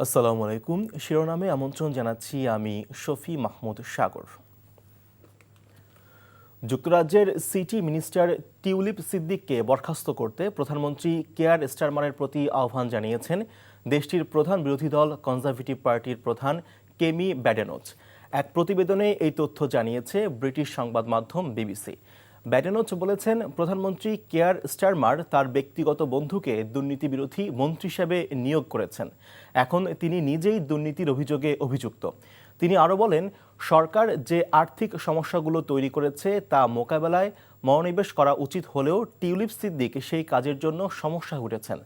আসসালামু আলাইকুম। শিরোনামে আমন্ত্রণ জানাচ্ছি আমি শফি মাহমুদ সাগর। যুক্তরাজ্যের সিটি মিনিস্টার টিউলিপ সিদ্দিককে বরখাস্ত করতে প্রধানমন্ত্রী কেয়ার স্টারমারের প্রতি আহ্বান জানিয়েছেন দেশটির প্রধান বিরোধী দল কনজারভেটিভ পার্টির প্রধান কেমি ব্যাডেনোচ। এক প্রতিবেদনে এই তথ্য জানিয়েছে ব্রিটিশ সংবাদ মাধ্যম বিবিসি। ব্যাডেনোচ বলেছেন, প্রধানমন্ত্রী কেয়ার স্টারমার তার ব্যক্তিগত বন্ধুকে দুর্নীতি বিরোধী মন্ত্রী হিসেবে নিয়োগ করেছেন। এখন তিনি নিজেই দুর্নীতির অভিযোগে অভিযুক্ত। তিনি আরও বলেন, সরকার যে আর্থিক সমস্যাগুলো তৈরি করেছে তা মোকাবেলায় মনোনিবেশ করা উচিত হলেও টিউলিপ সিদ্দিক সেই কাজের জন্য সমস্যা উঠেছেন।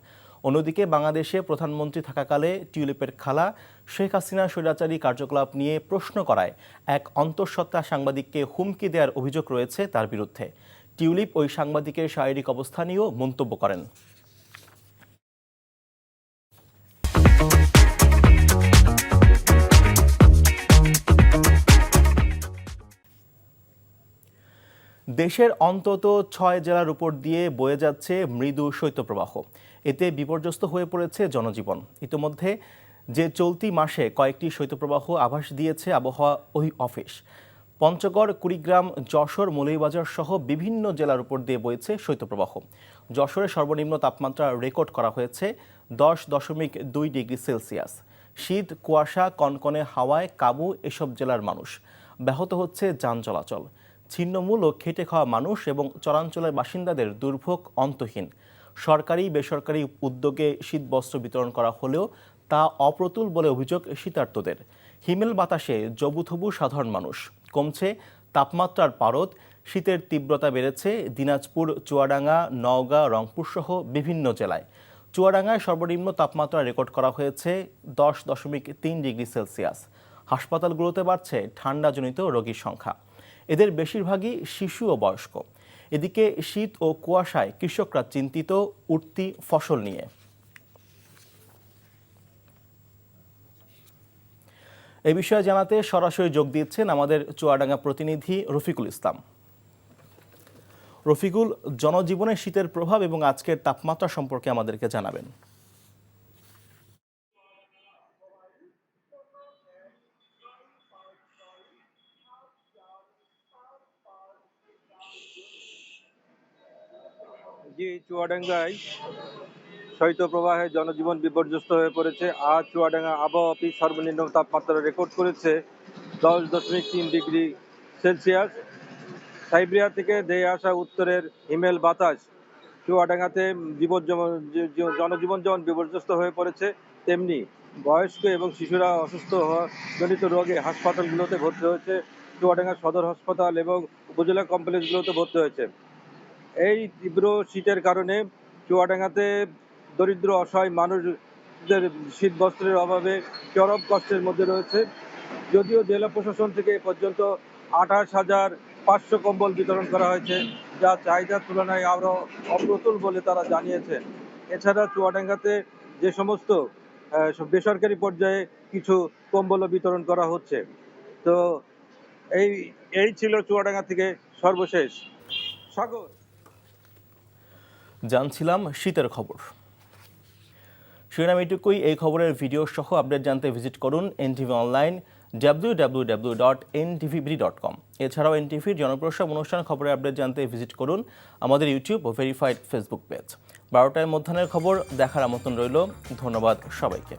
অন্যদিকে বাংলাদেশে প্রধানমন্ত্রী থাকাকালে টিউলিপের খালা শেখ হাসিনা স্বৈরাচারী কার্যকলাপ নিয়ে প্রশ্ন করায় এক অন্তঃসত্ত্বা সাংবাদিককে হুমকি দেওয়ার অভিযোগ রয়েছে তার বিরুদ্ধে। টিউলিপ ওই সাংবাদিকের শারীরিক অবস্থা নিয়েও মন্তব্য করেন। দেশের অন্তত ৬ জেলার উপর দিয়ে বয়ে যাচ্ছে মৃদু শৈত্যপ্রবাহ। এতে বিপর্যস্ত হয়ে পড়েছে জনজীবন। ইতোমধ্যে যে চলতি মাসে কয়েকটি শৈত্যপ্রবাহ আভাস দিয়েছে আবহাওয়া অফিস। পঞ্চগড়, কুড়িগ্রাম, যশোর, মৌলভীবাজার সহ বিভিন্ন জেলার উপর দিয়ে বইছে শৈত্যপ্রবাহ। যশোরে সর্বনিম্ন তাপমাত্রা রেকর্ড করা হয়েছে 10.2 ডিগ্রি সেলসিয়াস। শীত, কুয়াশা, কনকনে হাওয়ায় কাবু এসব জেলার মানুষ। ব্যাহত হচ্ছে যান চলাচল। ছিন্নমূল ও খেটে খাওয়া মানুষ এবং চরাঞ্চলের বাসিন্দাদের দুর্ভোগ অন্তহীন। সরকারি বেসরকারি উদ্যোগে শীতবস্ত্র বিতরণ করা হলেও তা অপ্রতুল বলে অভিযোগ শীতার্তদের। হিমেল বাতাসে জবুথবু সাধারণ মানুষ। কমছে তাপমাত্রার পারদ। শীতের তীব্রতা বেড়েছে দিনাজপুর, চুয়াডাঙ্গা, নওগাঁ, রংপুর সহ বিভিন্ন জেলায়। চুয়াডাঙ্গায় সর্বনিম্ন তাপমাত্রা রেকর্ড করা হয়েছে 10.3 ডিগ্রি সেলসিয়াস। হাসপাতালগুলোতে বাড়ছে ঠান্ডাজনিত রোগীর সংখ্যা। এদের বেশিরভাগই শিশু ও বয়স্ক। এদিকে শীত ও কুয়াশায় কৃষকরা চিন্তিত উঠতি ফসল নিয়ে। এ বিষয়ে জানাতে সরাসরি যোগ দিচ্ছেন আমাদের চুয়াডাঙ্গা প্রতিনিধি রফিকুল ইসলাম। রফিকুল, জনজীবনে শীতের প্রভাব এবং আজকের তাপমাত্রা সম্পর্কে আমাদেরকে জানাবেন। জি, চুয়াডাঙ্গায় শৈত্যপ্রবাহে জনজীবন বিপর্যস্ত হয়ে পড়েছে। আজ চুয়াডাঙ্গা আবহাওয়া অফিস সর্বনিম্ন তাপমাত্রা রেকর্ড করেছে 10.3 ডিগ্রি সেলসিয়াস। সাইবেরিয়া থেকে ধেয়ে আসা উত্তরের হিমেল বাতাস চুয়াডাঙ্গাতে জনজীবন যেমন বিপর্যস্ত হয়ে পড়েছে, তেমনি বয়স্ক এবং শিশুরা অসুস্থ হওয়া জনিত রোগে হাসপাতালগুলোতে ভর্তি হয়েছে। চুয়াডাঙ্গা সদর হাসপাতাল এবং উপজেলা কমপ্লেক্সগুলোতে ভর্তি হয়েছে। এই তীব্র শীতের কারণে চুয়াডাঙ্গাতে দরিদ্র অসহায় মানুষদের শীত বস্ত্রের অভাবে চরম কষ্টের মধ্যে রয়েছে। যদিও জেলা প্রশাসন থেকে এ পর্যন্ত 28,500 কম্বল বিতরণ করা হয়েছে, যা চাহিদার তুলনায় আরও অপ্রতুল বলে তারা জানিয়েছেন। এছাড়া চুয়াডাঙ্গাতে যে সমস্ত বেসরকারি পর্যায়ে কিছু কম্বলও বিতরণ করা হচ্ছে। তো এই ছিল চুয়াডাঙ্গা থেকে সর্বশেষ। সাগর, জানছিলাম শীতের খবর। শিরোনাম এটুকুই। এই খবরের ভিডিও সহ আপডেট জানতে ভিজিট করুন এনটিভি অনলাইন www.ntvbd.com। এছাড়াও এনটিভির জনপ্রিয় সব অনুষ্ঠান খবরের আপডেট জানতে ভিজিট করুন আমাদের ইউটিউব ও ভেরিফাইড ফেসবুক পেজ। 12টায় মধ্যাহ্নের খবর দেখার আমন্ত্রণ রইল। ধন্যবাদ সবাইকে।